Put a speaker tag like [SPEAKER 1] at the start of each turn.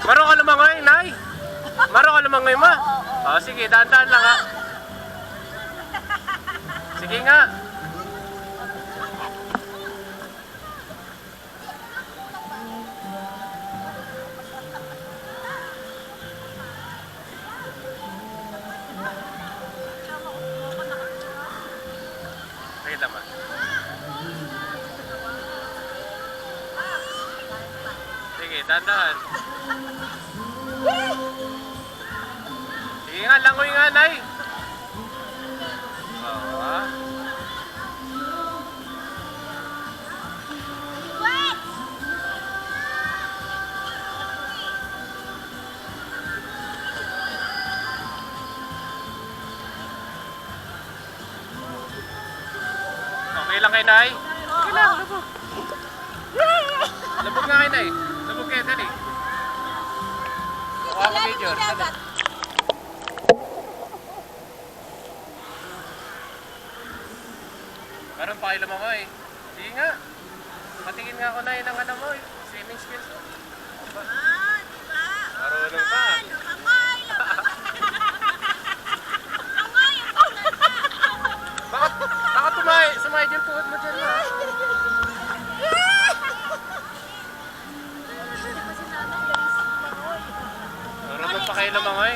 [SPEAKER 1] Maro ka lumangoy, Nay? Maro ka lumangoy, ma? O, sige, daan-daan lang, ha? Sige nga. Sige, tama. Sige, daan-daan. Sige nga, langoy nga, Nay. Oo, ha? Okay lang kay Nay? Okay lang, lubog. Lubog nga kay Nay. Lubog kayo, dali. Mukha ko video, dali. Meron pa kayo lumangoy. Sige nga. Patingin nga ako na yun ang ano mo, swimming skills mo. Diba? Marunong pa. Baka sumay din puhod mo dyan, ha? Marunong pa kayo lumangoy.